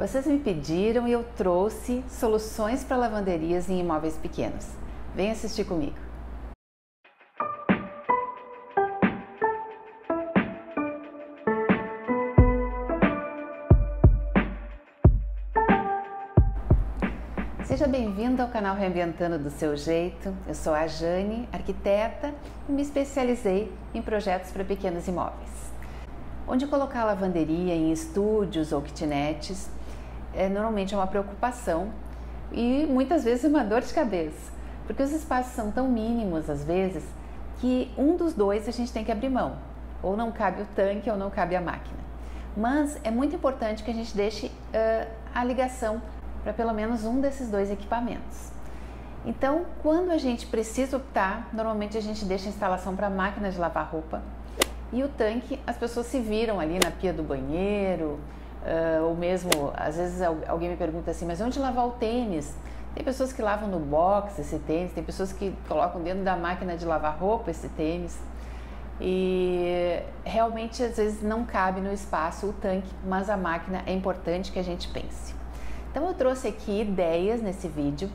Vocês me pediram e eu trouxe soluções para lavanderias em imóveis pequenos. Vem assistir comigo. Seja bem-vindo ao canal Reinventando do Seu Jeito. Eu sou a Jane, arquiteta, e me especializei em projetos para pequenos imóveis. Onde colocar a lavanderia em estúdios ou kitnets normalmente é uma preocupação e muitas vezes uma dor de cabeça, porque os espaços são tão mínimos às vezes que um dos dois a gente tem que abrir mão, ou não cabe o tanque ou não cabe a máquina. Mas é muito importante que a gente deixe a ligação para pelo menos um desses dois equipamentos. Então, quando a gente precisa optar, normalmente a gente deixa a instalação para a máquina de lavar roupa e o tanque, as pessoas se viram ali na pia do banheiro, ou mesmo, às vezes alguém me pergunta assim, mas onde lavar o tênis? Tem pessoas que lavam no box esse tênis, tem pessoas que colocam dentro da máquina de lavar roupa esse tênis e realmente às vezes não cabe no espaço o tanque, mas a máquina é importante que a gente pense. Então eu trouxe aqui ideias nesse vídeo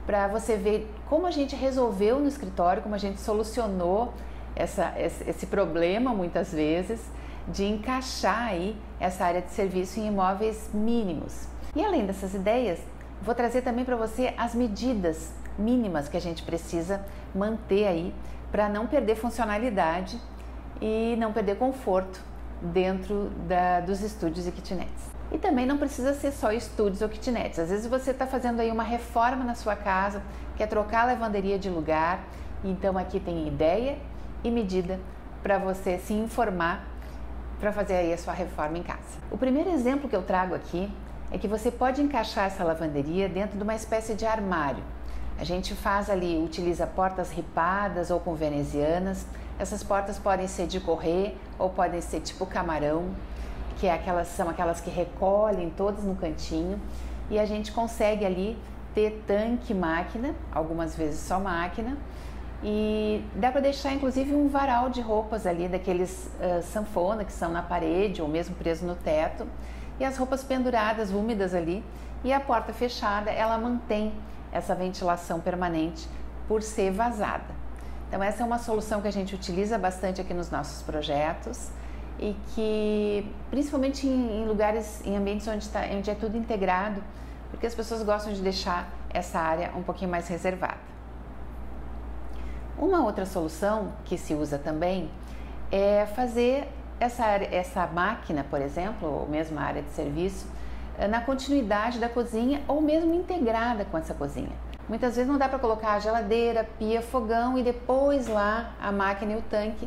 para você ver como a gente resolveu no escritório, como a gente solucionou esse problema muitas vezes de encaixar aí essa área de serviço em imóveis mínimos. E além dessas ideias, vou trazer também para você as medidas mínimas que a gente precisa manter aí para não perder funcionalidade e não perder conforto dentro dos estúdios e kitnets. E também não precisa ser só estúdios ou kitnets. Às vezes você está fazendo aí uma reforma na sua casa, quer trocar a lavanderia de lugar, então aqui tem ideia e medida para você se informar para fazer aí a sua reforma em casa. O primeiro exemplo que eu trago aqui é que você pode encaixar essa lavanderia dentro de uma espécie de armário. A gente faz ali, utiliza portas ripadas ou com venezianas. Essas portas podem ser de correr ou podem ser tipo camarão, que são aquelas que recolhem todas no cantinho, e a gente consegue ali ter tanque, máquina, algumas vezes só máquina, e dá para deixar inclusive um varal de roupas ali, daqueles sanfona que são na parede ou mesmo preso no teto, e as roupas penduradas, úmidas ali, e a porta fechada, ela mantém essa ventilação permanente por ser vazada. Então essa é uma solução que a gente utiliza bastante aqui nos nossos projetos e que principalmente em lugares, em ambientes onde é tudo integrado, porque as pessoas gostam de deixar essa área um pouquinho mais reservada. Uma outra solução que se usa também é fazer essa máquina, por exemplo, ou mesmo a área de serviço, na continuidade da cozinha ou mesmo integrada com essa cozinha. Muitas vezes não dá para colocar a geladeira, pia, fogão e depois lá a máquina e o tanque,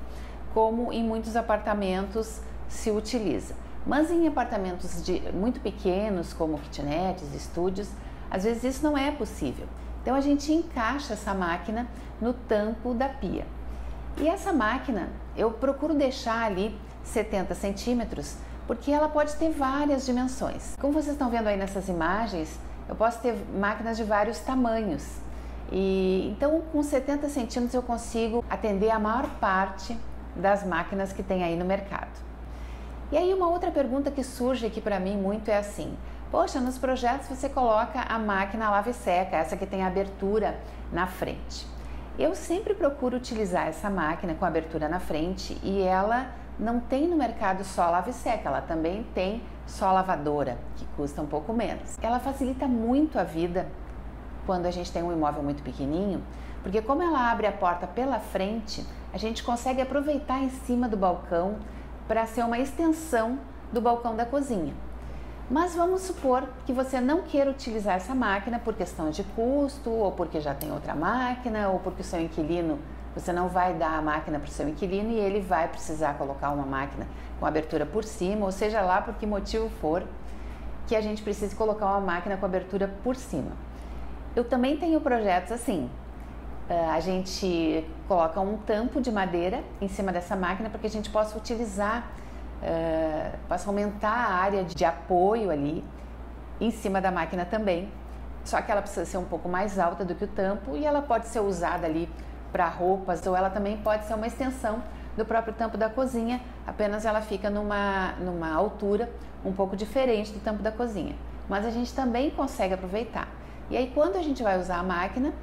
como em muitos apartamentos se utiliza. Mas em apartamentos muito pequenos, como kitnets, estúdios, às vezes isso não é possível. Então a gente encaixa essa máquina no tampo da pia. E essa máquina eu procuro deixar ali 70 centímetros, porque ela pode ter várias dimensões. Como vocês estão vendo aí nessas imagens, eu posso ter máquinas de vários tamanhos. E então com 70 centímetros eu consigo atender a maior parte das máquinas que tem aí no mercado. E aí uma outra pergunta que surge aqui para mim muito é assim: poxa, nos projetos você coloca a máquina lava e seca, essa que tem a abertura na frente. Eu sempre procuro utilizar essa máquina com abertura na frente e ela não tem no mercado só lava e seca, ela também tem só lavadora, que custa um pouco menos. Ela facilita muito a vida quando a gente tem um imóvel muito pequenininho, porque como ela abre a porta pela frente, a gente consegue aproveitar em cima do balcão para ser uma extensão do balcão da cozinha. Mas vamos supor que você não queira utilizar essa máquina por questão de custo, ou porque já tem outra máquina, ou porque o seu inquilino, você não vai dar a máquina para o seu inquilino e ele vai precisar colocar uma máquina com abertura por cima, ou seja lá por que motivo for que a gente precise colocar uma máquina com abertura por cima. Eu também tenho projetos assim, a gente coloca um tampo de madeira em cima dessa máquina para que a gente possa utilizar, possa aumentar a área de apoio ali em cima da máquina também, só que ela precisa ser um pouco mais alta do que o tampo e ela pode ser usada ali para roupas, ou ela também pode ser uma extensão do próprio tampo da cozinha, apenas ela fica numa altura um pouco diferente do tampo da cozinha. mas a gente também consegue aproveitar. E aí quando a gente vai usar a máquina,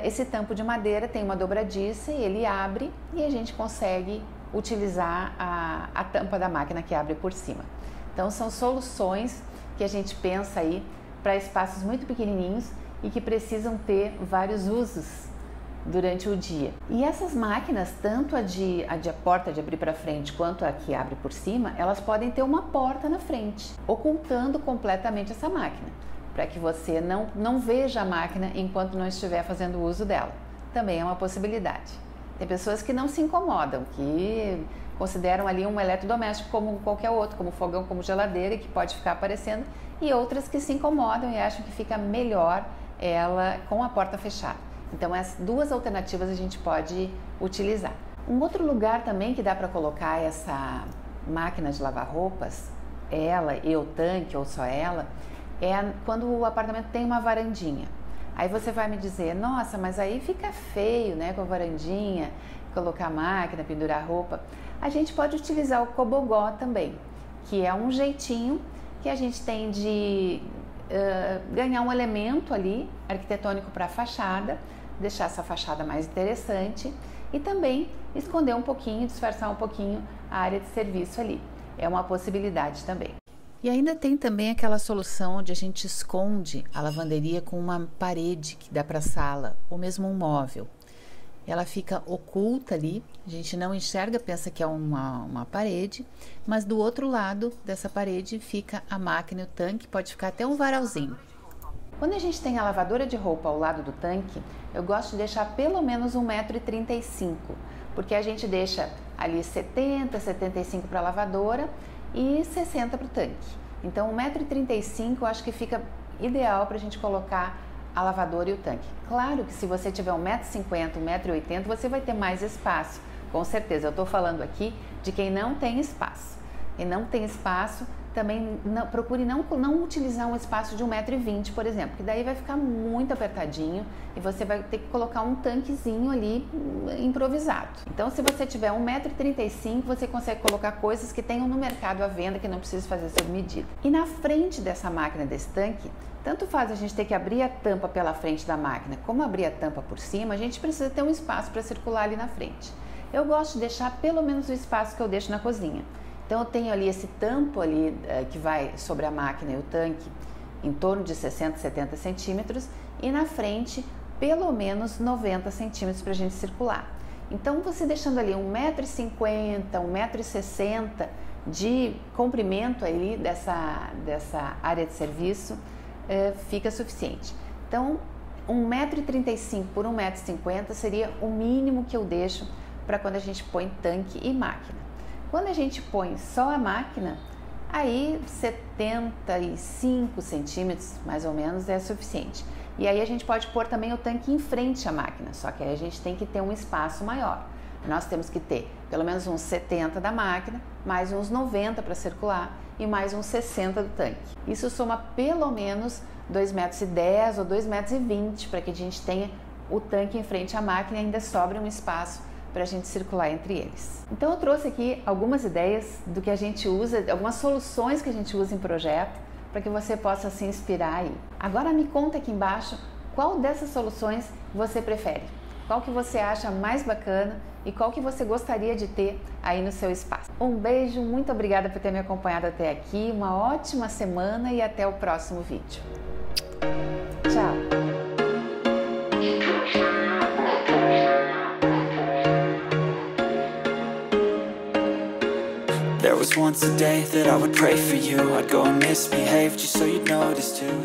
esse tampo de madeira tem uma dobradiça e ele abre e a gente consegue utilizar a tampa da máquina que abre por cima. Então são soluções que a gente pensa aí para espaços muito pequenininhos e que precisam ter vários usos durante o dia. E essas máquinas, tanto a porta de abrir para frente quanto a que abre por cima, elas podem ter uma porta na frente, ocultando completamente essa máquina, para que você não veja a máquina enquanto não estiver fazendo uso dela. Também é uma possibilidade. Tem pessoas que não se incomodam, que consideram ali um eletrodoméstico como qualquer outro, como fogão, como geladeira, que pode ficar aparecendo, e outras que se incomodam e acham que fica melhor ela com a porta fechada. Então, as duas alternativas a gente pode utilizar. Um outro lugar também que dá para colocar essa máquina de lavar roupas, ela e o tanque, ou só ela, é quando o apartamento tem uma varandinha. Aí você vai me dizer, nossa, mas aí fica feio, né, com a varandinha, colocar a máquina, pendurar a roupa. A gente pode utilizar o cobogó também, que é um jeitinho que a gente tem de ganhar um elemento ali arquitetônico para a fachada, deixar essa fachada mais interessante e também esconder um pouquinho, disfarçar um pouquinho a área de serviço ali. É uma possibilidade também. E ainda tem também aquela solução onde a gente esconde a lavanderia com uma parede que dá para a sala, ou mesmo um móvel. Ela fica oculta ali, a gente não enxerga, pensa que é uma parede, mas do outro lado dessa parede fica a máquina e o tanque, pode ficar até um varalzinho. Quando a gente tem a lavadora de roupa ao lado do tanque, eu gosto de deixar pelo menos 1,35 m, porque a gente deixa ali 70, 75 para a lavadora e 60 para o tanque. Então 1,35 m eu acho que fica ideal para a gente colocar a lavadora e o tanque. Claro que se você tiver 1,50 m, 1,80 m, você vai ter mais espaço, com certeza. Eu estou falando aqui de quem não tem espaço. E não tem espaço, também procure não utilizar um espaço de 1,20 m, por exemplo, que daí vai ficar muito apertadinho e você vai ter que colocar um tanquezinho ali improvisado. Então, se você tiver 1,35 m, você consegue colocar coisas que tenham no mercado à venda, que não precisa fazer sob medida. E na frente dessa máquina, desse tanque, tanto faz a gente ter que abrir a tampa pela frente da máquina, como abrir a tampa por cima, a gente precisa ter um espaço para circular ali na frente. Eu gosto de deixar pelo menos o espaço que eu deixo na cozinha. Então eu tenho ali esse tampo ali que vai sobre a máquina e o tanque em torno de 60, 70 centímetros e na frente pelo menos 90 centímetros para a gente circular. Então você deixando ali 1,50 m, 1,60 m de comprimento ali dessa área de serviço fica suficiente. Então 1,35 m por 1,50 m seria o mínimo que eu deixo para quando a gente põe tanque e máquina. Quando a gente põe só a máquina, aí 75 centímetros mais ou menos é suficiente. E aí a gente pode pôr também o tanque em frente à máquina, só que aí a gente tem que ter um espaço maior. Nós temos que ter pelo menos uns 70 da máquina, mais uns 90 para circular e mais uns 60 do tanque. Isso soma pelo menos 2,10 m ou 2,20 m para que a gente tenha o tanque em frente à máquina e ainda sobre um espaço para a gente circular entre eles. Então eu trouxe aqui algumas ideias do que a gente usa, algumas soluções que a gente usa em projeto, para que você possa se inspirar aí. Agora me conta aqui embaixo qual dessas soluções você prefere, qual que você acha mais bacana e qual que você gostaria de ter aí no seu espaço. Um beijo, muito obrigada por ter me acompanhado até aqui, uma ótima semana e até o próximo vídeo. Tchau! There was once a day that I would pray for you. I'd go and misbehave just so you'd notice too.